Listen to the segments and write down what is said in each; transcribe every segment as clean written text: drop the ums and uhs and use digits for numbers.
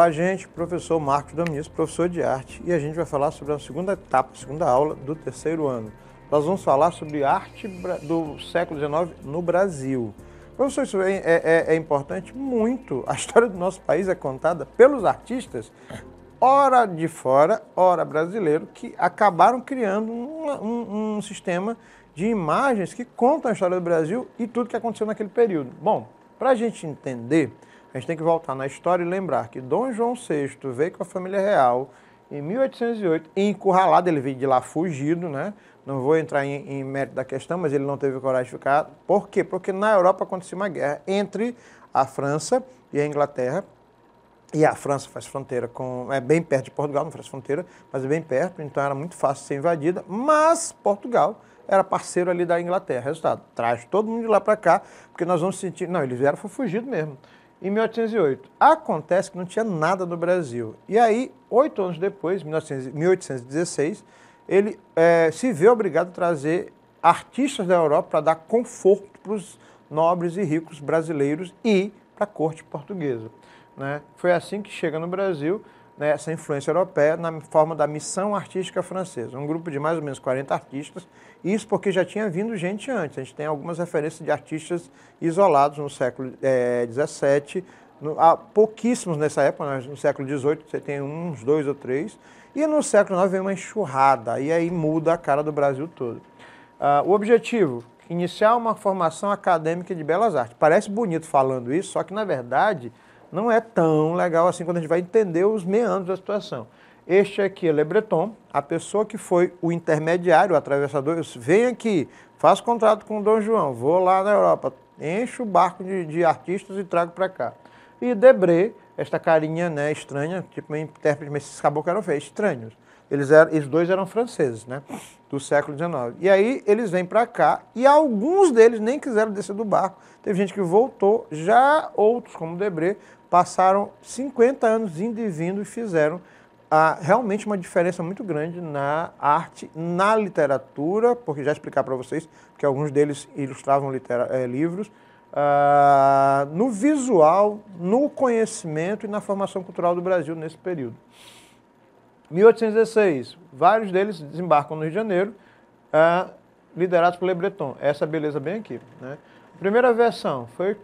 Olá, gente. Professor Marcos Domingues, professor de arte, e a gente vai falar sobre a segunda etapa, segunda aula do terceiro ano. Nós vamos falar sobre arte do século XIX no Brasil. Professor, isso é importante muito. A história do nosso país é contada pelos artistas, ora de fora, ora brasileiro, que acabaram criando um sistema de imagens que contam a história do Brasil e tudo que aconteceu naquele período. Bom, para a gente entender, a gente tem que voltar na história e lembrar que Dom João VI veio com a família real em 1808, encurralado, ele veio de lá fugido, né? Não vou entrar em mérito da questão, mas ele não teve coragem de ficar. Por quê? Porque na Europa acontecia uma guerra entre a França e a Inglaterra, e a França faz fronteira com... é bem perto de Portugal, não faz fronteira, mas é bem perto, então era muito fácil ser invadida, mas Portugal era parceiro ali da Inglaterra. Resultado, traz todo mundo de lá para cá, porque nós vamos sentir... Não, eles vieram, foi fugido mesmo. Em 1808. Acontece que não tinha nada no Brasil. E aí, 8 anos depois, 1816, ele se vê obrigado a trazer artistas da Europa para dar conforto para os nobres e ricos brasileiros e para a corte portuguesa. Né? Foi assim que chega no Brasil, né, essa influência europeia na forma da Missão Artística Francesa. Um grupo de mais ou menos 40 artistas, isso porque já tinha vindo gente antes. A gente tem algumas referências de artistas isolados no século XVII, há pouquíssimos nessa época, no século XVIII você tem uns 2 ou 3, e no século XIX vem uma enxurrada, e aí muda a cara do Brasil todo. O objetivo, iniciar uma formação acadêmica de belas artes. Parece bonito falando isso, só que na verdade não é tão legal assim quando a gente vai entender os meandros da situação. Este aqui é Le Breton, a pessoa que foi o intermediário, o atravessador, vem aqui, faz contrato com o Dom João, vou lá na Europa, encho o barco de artistas e trago para cá. E Debré, esta carinha, né, estranha, tipo meio intérprete, mas esses caboclos eram feios, estranhos. Eles dois eram franceses, né, do século XIX. E aí eles vêm para cá e alguns deles nem quiseram descer do barco. Teve gente que voltou, já outros, como Debré, passaram 50 anos indo e vindo e fizeram realmente uma diferença muito grande na arte, na literatura, porque já explicar para vocês, que alguns deles ilustravam livros, no visual, no conhecimento e na formação cultural do Brasil nesse período. 1816, vários deles desembarcam no Rio de Janeiro, liderados por Le Breton. Essa beleza bem aqui, né? A primeira versão foi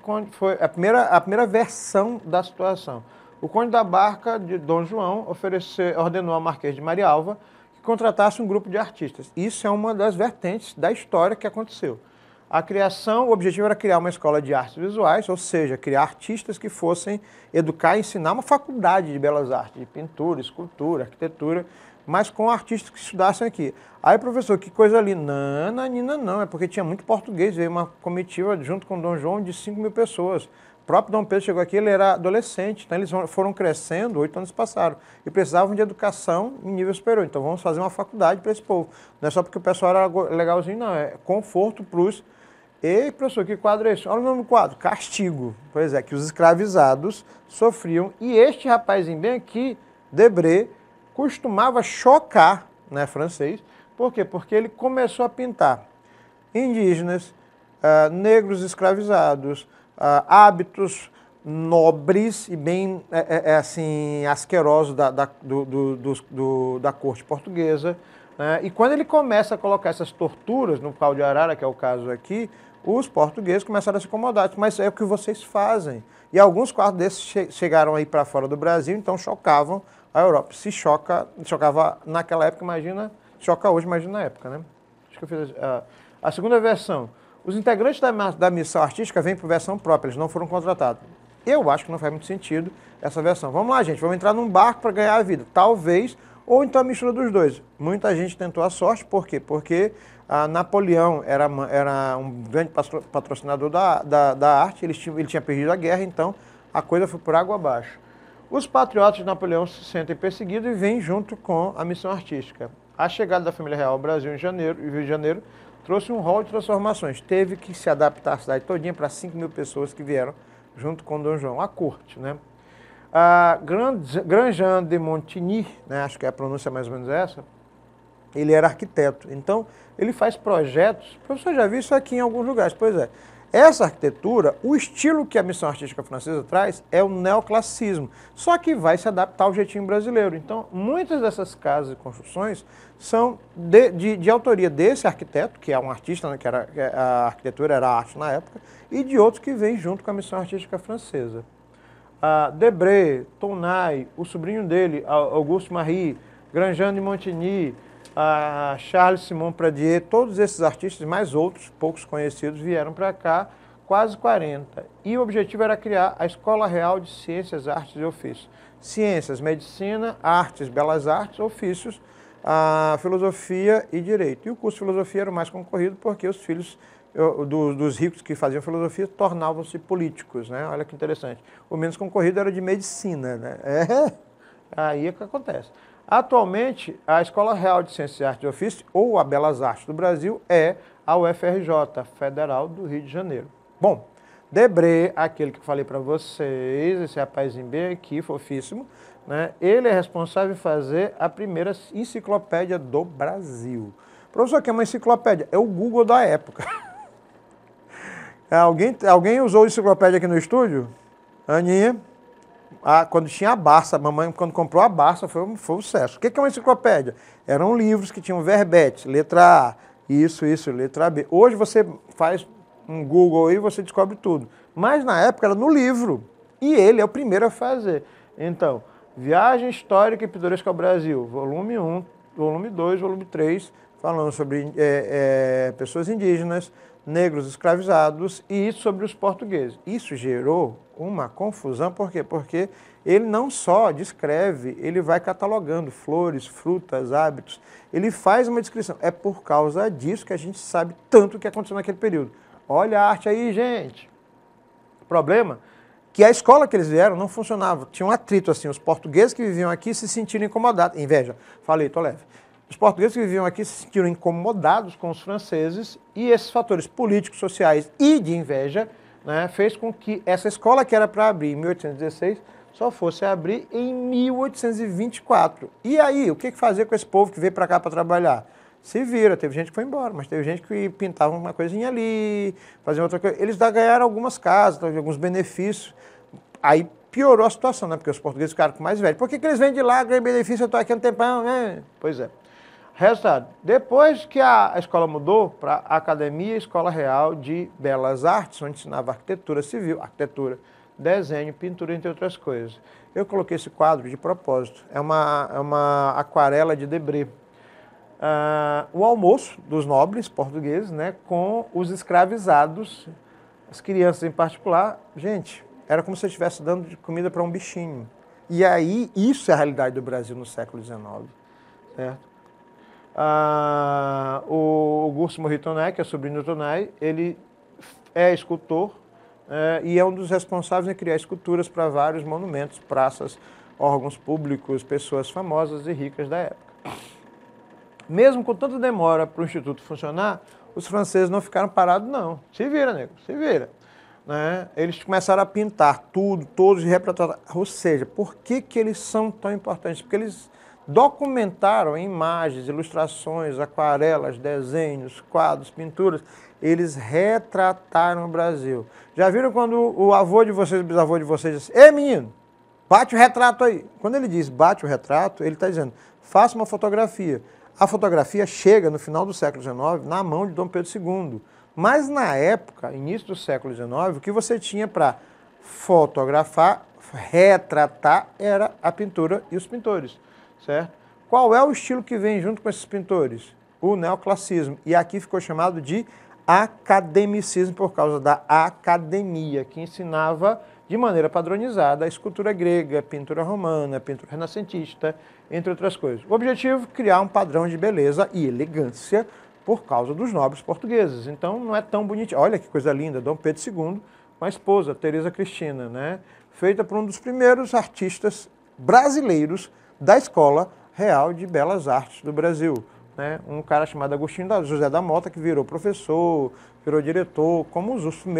a primeira versão da situação. O Conde da Barca de Dom João ordenou ao Marquês de Marialva que contratasse um grupo de artistas. Isso é uma das vertentes da história que aconteceu. O objetivo era criar uma escola de artes visuais, ou seja, criar artistas que fossem educar e ensinar uma faculdade de belas artes, de pintura, escultura, arquitetura, mas com artistas que estudassem aqui. Aí, professor, que coisa ali? Não, é porque tinha muito português, veio uma comitiva junto com Dom João de 5.000 pessoas. O próprio Dom Pedro chegou aqui, ele era adolescente, então eles foram crescendo, 8 anos passaram, e precisavam de educação em nível superior. Então vamos fazer uma faculdade para esse povo. Não é só porque o pessoal era legalzinho, não, é conforto para os... Ei, professor, que quadro é esse? Olha o nome do quadro, Castigo. Pois é, que os escravizados sofriam, e este rapazinho bem aqui, Debré, costumava chocar, né, francês. Por quê? Porque ele começou a pintar indígenas, negros escravizados, hábitos nobres e bem assim, asquerosos da corte portuguesa. Né? E quando ele começa a colocar essas torturas no pau de arara, que é o caso aqui, os portugueses começaram a se incomodar. Mas é o que vocês fazem. E alguns quadros desses chegaram aí para fora do Brasil, então chocavam a Europa. Se chocava naquela época, imagina, choca hoje, imagina na época, né? Acho que eu fiz a segunda versão. Os integrantes da missão artística vêm por versão própria, eles não foram contratados. Eu acho que não faz muito sentido essa versão. Vamos lá, gente, vamos entrar num barco para ganhar a vida. Talvez, ou então a mistura dos dois. Muita gente tentou a sorte, por quê? Porque Napoleão era um grande patrocinador da arte, ele tinha perdido a guerra, então a coisa foi por água abaixo. Os patriotas de Napoleão se sentem perseguidos e vêm junto com a missão artística. A chegada da família real ao Brasil em Rio de Janeiro trouxe um rol de transformações. Teve que se adaptar a cidade todinha para 5.000 pessoas que vieram junto com Dom João, a corte, né? Grand Jean de Montigny, né, acho que a pronúncia é mais ou menos essa, ele era arquiteto. Então, ele faz projetos. O professor já viu isso aqui em alguns lugares. Pois é. Essa arquitetura, o estilo que a missão artística francesa traz é o neoclassicismo, só que vai se adaptar ao jeitinho brasileiro. Então, muitas dessas casas e construções são de autoria desse arquiteto, que é um artista, né, a arquitetura era arte na época, e de outros que vêm junto com a missão artística francesa. Debré, Tournai, o sobrinho dele, Auguste Marie, Grandjean de Montigny, Charles Simon Pradier, todos esses artistas, mais outros, poucos conhecidos, vieram para cá, quase 40. E o objetivo era criar a Escola Real de Ciências, Artes e Ofícios. Ciências, Medicina, Artes, Belas Artes, Ofícios, Filosofia e Direito. E o curso de Filosofia era o mais concorrido porque os filhos dos ricos que faziam filosofia tornavam-se políticos, né? Olha que interessante. O menos concorrido era de Medicina, né? Aí é que acontece. Atualmente, a Escola Real de Ciências, Artes e Ofícios, ou a Belas Artes do Brasil, é a UFRJ, Federal do Rio de Janeiro. Bom, Debré, aquele que eu falei para vocês, esse rapazinho bem aqui, fofíssimo, né? Ele é responsável em fazer a primeira enciclopédia do Brasil. Professor, que é uma enciclopédia? É o Google da época. Alguém usou enciclopédia aqui no estúdio? Aninha? Quando tinha a Barça, a mamãe, quando comprou a Barça, foi um sucesso. O que é uma enciclopédia? Eram livros que tinham verbetes, letra A, isso, letra B. Hoje você faz um Google aí e você descobre tudo. Mas na época era no livro. E ele é o primeiro a fazer. Então, Viagem Histórica e Pitoresca ao Brasil, volume 1, volume 2, volume 3, falando sobre pessoas indígenas, negros escravizados e sobre os portugueses. Isso gerou uma confusão, por quê? Porque ele não só descreve, ele vai catalogando flores, frutas, hábitos, ele faz uma descrição. É por causa disso que a gente sabe tanto o que aconteceu naquele período. Olha a arte aí, gente. O problema é que a escola que eles vieram não funcionava, tinha um atrito assim, os portugueses que viviam aqui se sentiram incomodados. Inveja, falei, tô leve. Os portugueses que viviam aqui se sentiram incomodados com os franceses e esses fatores políticos, sociais e de inveja, né, fez com que essa escola que era para abrir em 1816 só fosse abrir em 1824. E aí, o que fazer com esse povo que veio para cá para trabalhar? Se vira, teve gente que foi embora, mas teve gente que pintava uma coisinha ali, fazia outra coisa. Eles ganharam algumas casas, alguns benefícios. Aí piorou a situação, né? Porque os portugueses ficaram com mais velhos. Por que eles vêm de lá, ganham benefício, eu estou aqui há um tempão, né? Pois é. Resultado, depois que a escola mudou para a Academia Escola Real de Belas Artes, onde ensinava arquitetura civil, arquitetura, desenho, pintura, entre outras coisas. Eu coloquei esse quadro de propósito. É uma aquarela de Debré. O almoço dos nobres portugueses, né, com os escravizados, as crianças em particular. Gente, era como se eu estivesse dando de comida para um bichinho. E aí, isso é a realidade do Brasil no século XIX, certo? O Auguste Marie Tournai, que é sobrinho do Tournai, ele é escultor e é um dos responsáveis em criar esculturas para vários monumentos, praças, órgãos públicos, pessoas famosas e ricas da época. Mesmo com tanta demora para o Instituto funcionar, os franceses não ficaram parados, não. Se vira, nego, se vira. Né? Eles começaram a pintar tudo, todos e retratar. Ou seja, por que eles são tão importantes? Porque eles documentaram em imagens, ilustrações, aquarelas, desenhos, quadros, pinturas. Eles retrataram o Brasil. Já viram quando o avô de vocês, o bisavô de vocês, diz: "Ei, menino, bate o retrato aí." Quando ele diz bate o retrato, ele está dizendo: faça uma fotografia. A fotografia chega no final do século XIX na mão de Dom Pedro II. Mas na época, início do século XIX, o que você tinha para fotografar, retratar, era a pintura e os pintores, certo? Qual é o estilo que vem junto com esses pintores? O neoclassicismo. E aqui ficou chamado de academicismo por causa da academia, que ensinava de maneira padronizada a escultura grega, a pintura romana, a pintura renascentista, entre outras coisas. O objetivo, criar um padrão de beleza e elegância por causa dos nobres portugueses. Então não é tão bonitinho. Olha que coisa linda, Dom Pedro II com a esposa, Teresa Cristina, né? Feita por um dos primeiros artistas brasileiros da Escola Real de Belas Artes do Brasil. Né? Um cara chamado Agostinho José da Mota, que virou professor, virou diretor, como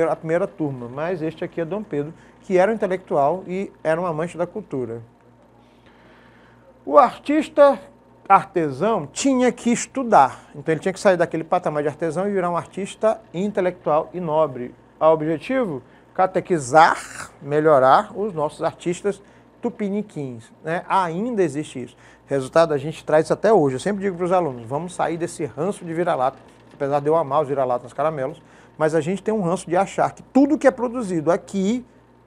a primeira turma. Mas este aqui é Dom Pedro, que era um intelectual e era um amante da cultura. O artista artesão tinha que estudar. Então ele tinha que sair daquele patamar de artesão e virar um artista intelectual e nobre. o objetivo? Catequizar, melhorar os nossos artistas tupiniquins, né? Ainda existe isso. Resultado, a gente traz isso até hoje. Eu sempre digo para os alunos, vamos sair desse ranço de vira-lata, apesar de eu amar os vira-latas caramelos, mas a gente tem um ranço de achar que tudo que é produzido aqui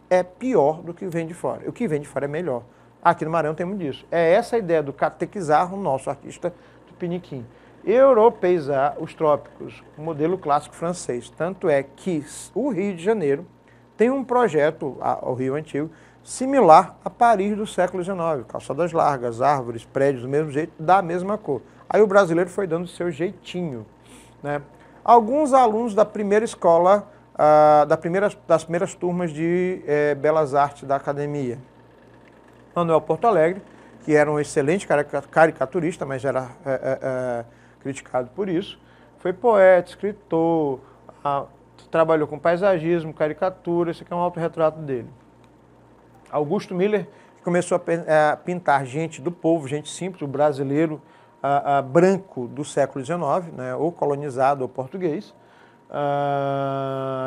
é pior do que vem de fora. O que vem de fora é melhor. Aqui no Maranhão temos disso. É essa a ideia do catequizar o nosso artista tupiniquim. Europeizar os trópicos, o modelo clássico francês. Tanto é que o Rio de Janeiro tem um projeto, o Rio Antigo, similar a Paris do século XIX. Calçadas largas, árvores, prédios do mesmo jeito, da mesma cor. Aí o brasileiro foi dando o seu jeitinho, né? Alguns alunos da primeira escola, das primeiras turmas de Belas Artes da academia. Manuel Porto Alegre, que era um excelente caricaturista, mas era criticado por isso. Foi poeta, escritor, trabalhou com paisagismo, caricatura, esse aqui é um autorretrato dele. Augusto Miller, que começou a pintar gente do povo, gente simples, o brasileiro branco do século XIX, né, ou colonizado ou português.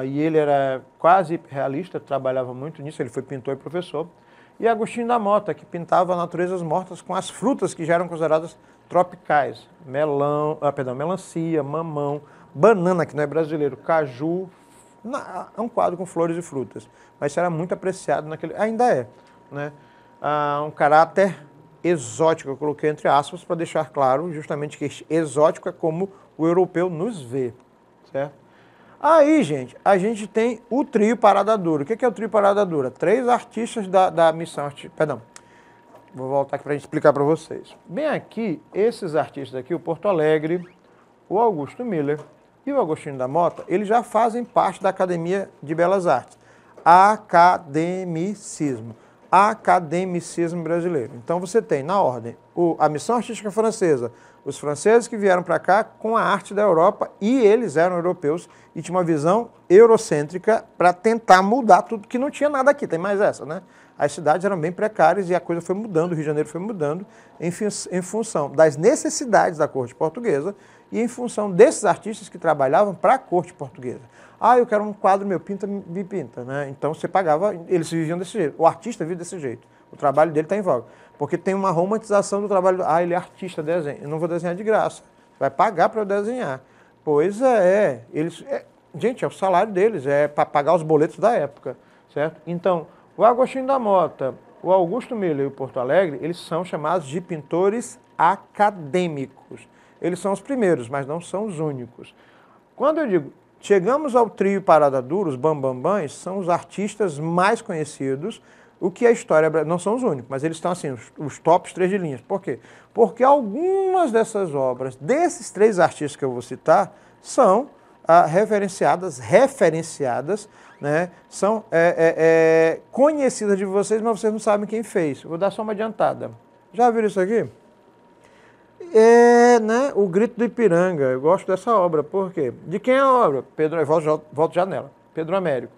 E ele era quase realista, trabalhava muito nisso, ele foi pintor e professor. E Agostinho da Mota, que pintava naturezas mortas com as frutas que já eram consideradas tropicais. Melancia, mamão, banana, que não é brasileiro, caju. É um quadro com flores e frutas. Mas isso era muito apreciado naquele... Ainda é, né? Um caráter exótico, eu coloquei entre aspas, para deixar claro justamente que exótico é como o europeu nos vê, certo? Aí, gente, a gente tem o trio Parada Dura. O que é o trio Parada Dura? 3 artistas da missão... Perdão, vou voltar aqui para a gente explicar para vocês. Bem aqui, esses artistas aqui, o Porto Alegre, o Augusto Miller e o Agostinho da Mota, eles já fazem parte da Academia de Belas Artes. Academicismo brasileiro. Então você tem, na ordem, a missão artística francesa, os franceses que vieram para cá com a arte da Europa, e eles eram europeus e tinham uma visão eurocêntrica para tentar mudar tudo, que não tinha nada aqui, tem mais essa, né? As cidades eram bem precárias e a coisa foi mudando, o Rio de Janeiro foi mudando em função das necessidades da corte portuguesa e em função desses artistas que trabalhavam para a corte portuguesa. Eu quero um quadro meu, pinta, me pinta, né? Então você pagava, eles viviam desse jeito, o artista vive desse jeito, o trabalho dele está em voga. Porque tem uma romantização do trabalho, ele é artista, desenha, eu não vou desenhar de graça, vai pagar para eu desenhar. Pois gente, é o salário deles, é para pagar os boletos da época, certo? Então, o Agostinho da Mota, o Augusto Miller e o Porto Alegre, eles são chamados de pintores acadêmicos. Eles são os primeiros, mas não são os únicos. Quando eu digo, chegamos ao trio Parada Dura, os bambambãs, são os artistas mais conhecidos, o que a história... Não são os únicos, mas eles estão assim, os tops 3 de linhas. Por quê? Porque algumas dessas obras, desses 3 artistas que eu vou citar, são referenciadas, né? São conhecidas de vocês, mas vocês não sabem quem fez. Vou dar só uma adiantada. Já viram isso aqui? Né? O Grito do Ipiranga. Eu gosto dessa obra. Por quê? De quem é a obra? Volto já nela. Pedro Américo.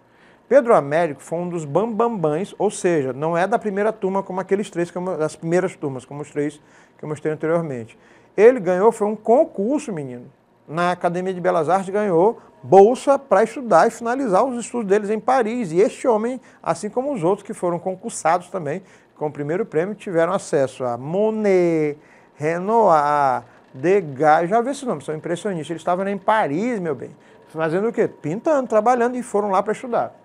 Pedro Américo foi um dos bambambãs, ou seja, não é da primeira turma como aqueles 3, das primeiras turmas, como os 3 que eu mostrei anteriormente. Ele ganhou, foi um concurso, menino. Na Academia de Belas Artes ganhou bolsa para estudar e finalizar os estudos deles em Paris. E este homem, assim como os outros que foram concursados também, com o primeiro prêmio, tiveram acesso a Monet, Renoir, Degas, já vi esse nome, são impressionistas. Eles estavam em Paris, meu bem, fazendo o quê? Pintando, trabalhando, e foram lá para estudar.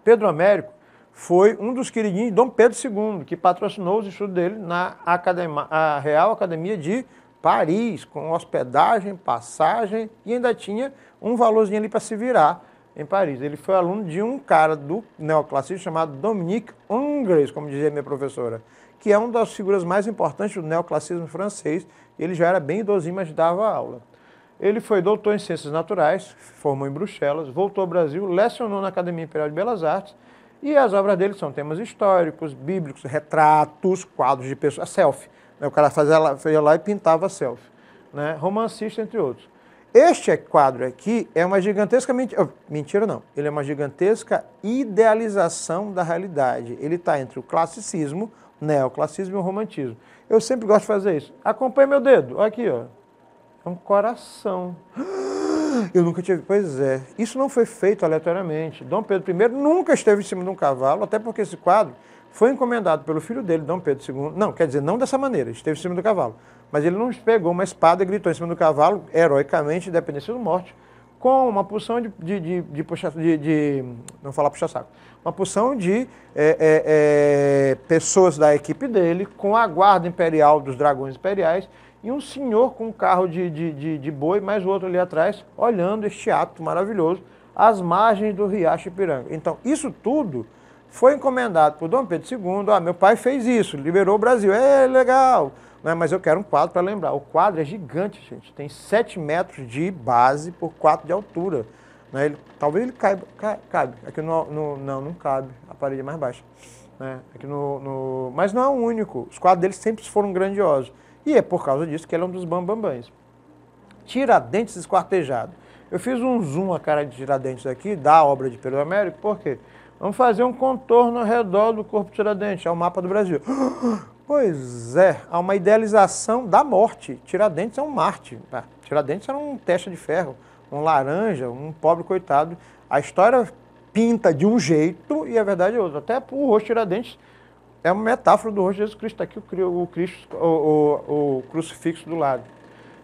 Pedro Américo foi um dos queridinhos de Dom Pedro II, que patrocinou os estudos dele na Real Academia de Paris, com hospedagem, passagem, e ainda tinha um valorzinho ali para se virar em Paris. Ele foi aluno de um cara do neoclassismo chamado Dominique Ingres, como dizia minha professora, que é uma das figuras mais importantes do neoclassismo francês. Ele já era bem idosinho, mas dava aula. Ele foi doutor em Ciências Naturais, formou em Bruxelas, voltou ao Brasil, lecionou na Academia Imperial de Belas Artes, e as obras dele são temas históricos, bíblicos, retratos, quadros de pessoas, selfie. O cara fazia lá e pintava selfie, né? Romancista, entre outros. Este quadro aqui é uma gigantesca mentira não, ele é uma gigantesca idealização da realidade. Ele está entre o classicismo, o neoclassismo e o romantismo. Eu sempre gosto de fazer isso. Acompanhe meu dedo, aqui, ó. É um coração. Eu nunca tinha... Pois é, isso não foi feito aleatoriamente. Dom Pedro I nunca esteve em cima de um cavalo, até porque esse quadro foi encomendado pelo filho dele, Dom Pedro II. Não, quer dizer, não dessa maneira, esteve em cima do cavalo. Mas ele não pegou uma espada e gritou em cima do cavalo, heroicamente, independente de morte, com uma porção não falar puxa-saco, uma porção de pessoas da equipe dele, com a guarda imperial dos dragões imperiais, e um senhor com um carro de boi, mais o outro ali atrás, olhando este ato maravilhoso, às margens do Riacho Ipiranga. Então, isso tudo foi encomendado por Dom Pedro II. Meu pai fez isso, liberou o Brasil, legal, né? Mas eu quero um quadro para lembrar. O quadro é gigante, gente, tem 7 metros de base por 4 de altura. Né? Talvez ele caiba, cabe, aqui não cabe, a parede é mais baixa. Né? Aqui mas não é o único, os quadros dele sempre foram grandiosos. E é por causa disso que ele é um dos bambambãs. Tiradentes esquartejado. Eu fiz um zoom a cara de Tiradentes aqui, da obra de Pedro Américo, por quê? Vamos fazer um contorno ao redor do corpo de Tiradentes, é o mapa do Brasil. Pois é, há uma idealização da morte. Tiradentes é um Marte. Tiradentes era um testa de ferro, um laranja, um pobre coitado. A história pinta de um jeito e a verdade é outra. Até o rosto de Tiradentes é uma metáfora do rosto de Jesus Cristo. Está aqui o crucifixo do lado.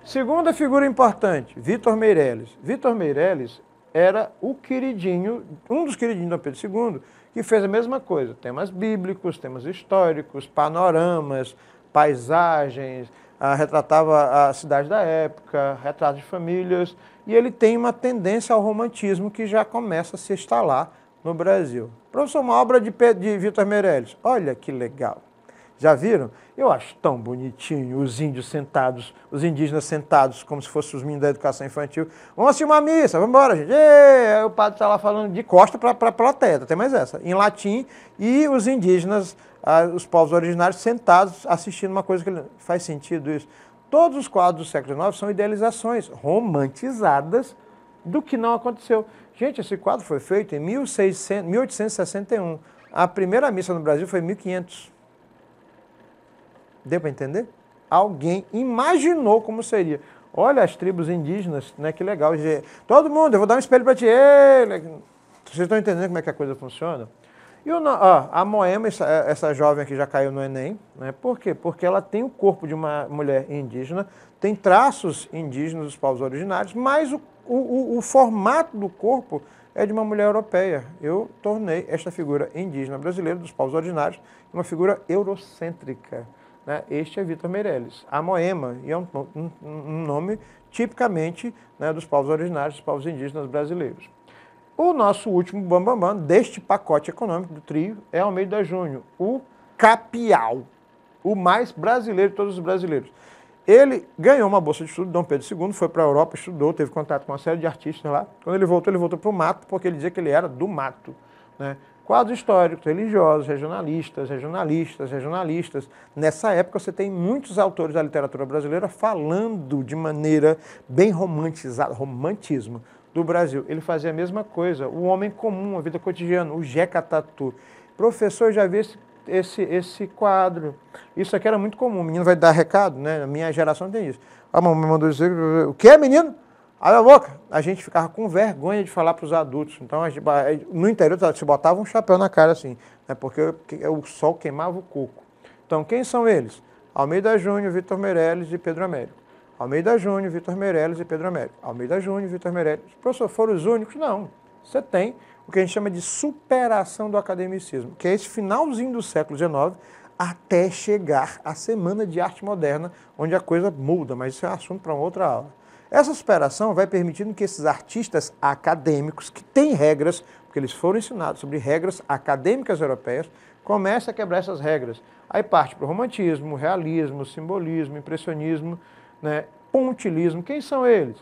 Segunda figura importante, Vitor Meirelles. Vitor Meirelles era o queridinho, um dos queridinhos do Pedro II, que fez a mesma coisa. Temas bíblicos, temas históricos, panoramas, paisagens, retratava a cidade da época, retratos de famílias, e ele tem uma tendência ao romantismo que já começa a se instalar no Brasil. Professor, uma obra de Vitor Meirelles. Olha que legal. Já viram? Eu acho tão bonitinho os índios sentados, os indígenas sentados, como se fossem os meninos da educação infantil. Vamos assistir uma missa, vamos embora, gente. Aí o padre está lá falando de costa para a plateia, tem mais essa, em latim, e os indígenas, os povos originários, sentados assistindo uma coisa que faz sentido isso. Todos os quadros do século XIX são idealizações romantizadas do que não aconteceu. Gente, esse quadro foi feito em 1861. A primeira missa no Brasil foi em 1500. Deu para entender? Alguém imaginou como seria. Olha as tribos indígenas, né? Que legal. Todo mundo, eu vou dar um espelho para ti. Vocês estão entendendo como é que a coisa funciona? E a Moema, essa jovem aqui já caiu no Enem. Né? Por quê? Porque ela tem o corpo de uma mulher indígena, tem traços indígenas dos povos originários, mas o formato do corpo é de uma mulher europeia. Eu tornei esta figura indígena brasileira dos povos originários uma figura eurocêntrica. Este é Vitor Meirelles, a Moema, e é um nome tipicamente, né, dos povos originários, dos povos indígenas brasileiros. O nosso último bambambam deste pacote econômico do trio é Almeida Júnior, o Capial, o mais brasileiro de todos os brasileiros. Ele ganhou uma bolsa de estudo, Dom Pedro II, foi para a Europa, estudou, teve contato com uma série de artistas lá. Quando ele voltou para o mato, porque ele dizia que ele era do mato. Né? Quadros históricos, religiosos, regionalistas. Nessa época você tem muitos autores da literatura brasileira falando de maneira bem romantizada, romantismo do Brasil. Ele fazia a mesma coisa, o homem comum, a vida cotidiana, o Jeca Tatu. Professor, já vi esse quadro. Isso aqui era muito comum, o menino vai dar recado, né? A minha geração tem isso. A mamãe mandou dizer, o que, menino? Abre a boca. A gente ficava com vergonha de falar para os adultos. Então, no interior, se botava um chapéu na cara assim, né, porque o sol queimava o coco. Então, quem são eles? Almeida Júnior, Vitor Meirelles e Pedro Américo. Almeida Júnior, Vitor Meirelles e Pedro Américo. Almeida Júnior, Vitor Meirelles. Professor, foram os únicos? Não. Você tem o que a gente chama de superação do academicismo, que é esse finalzinho do século XIX até chegar à Semana de Arte Moderna, onde a coisa muda, mas isso é um assunto para uma outra aula. Essa superação vai permitindo que esses artistas acadêmicos, que têm regras, porque eles foram ensinados sobre regras acadêmicas europeias, comecem a quebrar essas regras. Aí parte para o romantismo, realismo, simbolismo, impressionismo, né, pontilismo. Quem são eles?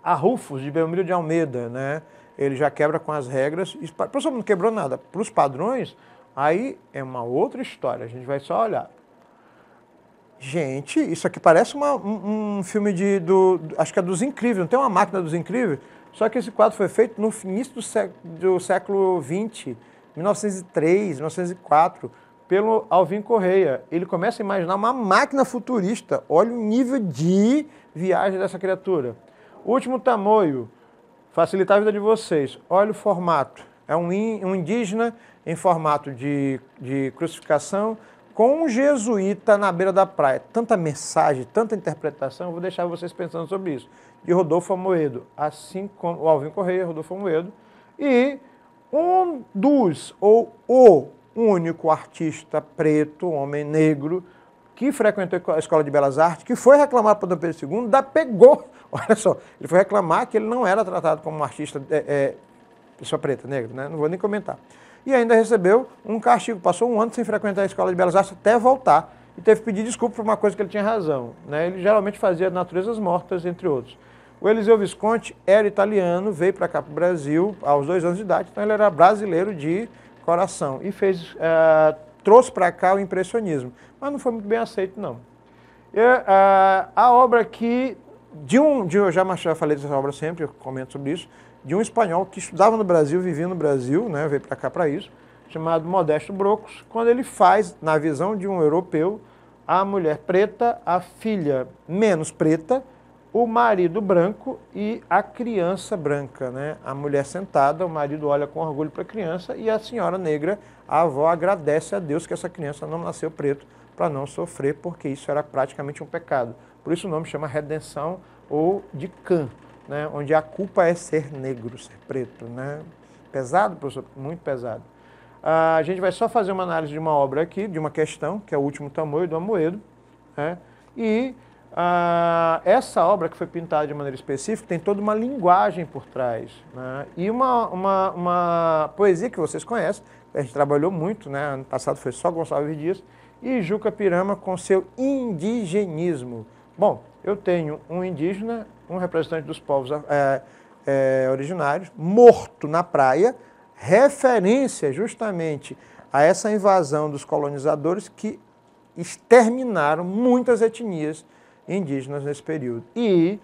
A Rufus, de Belmiro de Almeida, né? Ele já quebra com as regras. O professor não quebrou nada. Para os padrões, aí é uma outra história. A gente vai só olhar. Gente, isso aqui parece um filme acho que é dos Incríveis, não tem uma máquina dos Incríveis? Só que esse quadro foi feito no início do século XX, 1903, 1904, pelo Alvin Correia. Ele começa a imaginar uma máquina futurista. Olha o nível de viagem dessa criatura. Último tamoio, facilitar a vida de vocês. Olha o formato. É um indígena em formato de crucificação com um jesuíta na beira da praia. Tanta mensagem, tanta interpretação, eu vou deixar vocês pensando sobre isso. De Rodolfo Amoedo, assim como o Alvin Correia, Rodolfo Amoedo, e um dos, ou o único artista preto, homem negro, que frequentou a Escola de Belas Artes, que foi reclamar para Dom Pedro II, pegou, olha só, ele foi reclamar que ele não era tratado como um artista, pessoa preta, negra, né? Não vou nem comentar. E ainda recebeu um castigo, passou um ano sem frequentar a Escola de Belas Artes até voltar, e teve que pedir desculpa por uma coisa que ele tinha razão, né? Ele geralmente fazia naturezas mortas, entre outros. O Eliseu Visconti era italiano, veio para cá para o Brasil aos 2 anos de idade, então ele era brasileiro de coração e trouxe para cá o impressionismo, mas não foi muito bem aceito, não. A obra aqui, eu já falei dessa obra sempre, eu comento sobre isso, de um espanhol que estudava no Brasil, vivia no Brasil, né, veio para cá para isso, chamado Modesto Brocos, quando ele faz, na visão de um europeu, a mulher preta, a filha menos preta, o marido branco e a criança branca, né? A mulher sentada, o marido olha com orgulho para a criança e a senhora negra, a avó, agradece a Deus que essa criança não nasceu preto para não sofrer, porque isso era praticamente um pecado. Por isso o nome chama Redenção ou de Cã, né? Onde a culpa é ser negro, ser preto, né? Pesado, professor? Muito pesado. A gente vai só fazer uma análise de uma obra aqui, de uma questão, que é o Último Tamoio, do Amoedo, né? E essa obra que foi pintada de maneira específica tem toda uma linguagem por trás, né? E uma poesia que vocês conhecem, a gente trabalhou muito, né? Ano passado foi só Gonçalves Dias, e Juca Pirama com seu indigenismo. Bom, eu tenho um indígena, um representante dos povos originários, morto na praia, referência justamente a essa invasão dos colonizadores que exterminaram muitas etnias indígenas nesse período. E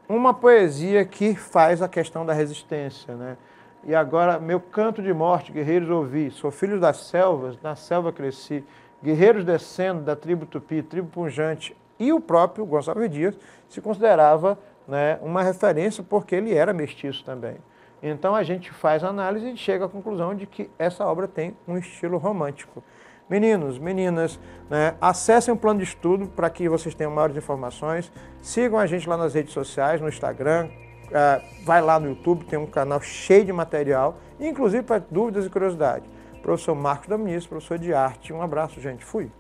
uma poesia que faz a questão da resistência, né? E agora, meu canto de morte, guerreiros ouvi, sou filho das selvas, na selva cresci, guerreiros descendo da tribo Tupi, tribo Punjante, e o próprio Gonçalves Dias se considerava, né, uma referência porque ele era mestiço também. Então a gente faz a análise e chega à conclusão de que essa obra tem um estilo romântico. Meninos, meninas, né, acessem o plano de estudo para que vocês tenham maiores informações. Sigam a gente lá nas redes sociais, no Instagram, vai lá no YouTube, tem um canal cheio de material, inclusive para dúvidas e curiosidades. Professor Marcos Domingues, professor de arte. Um abraço, gente. Fui.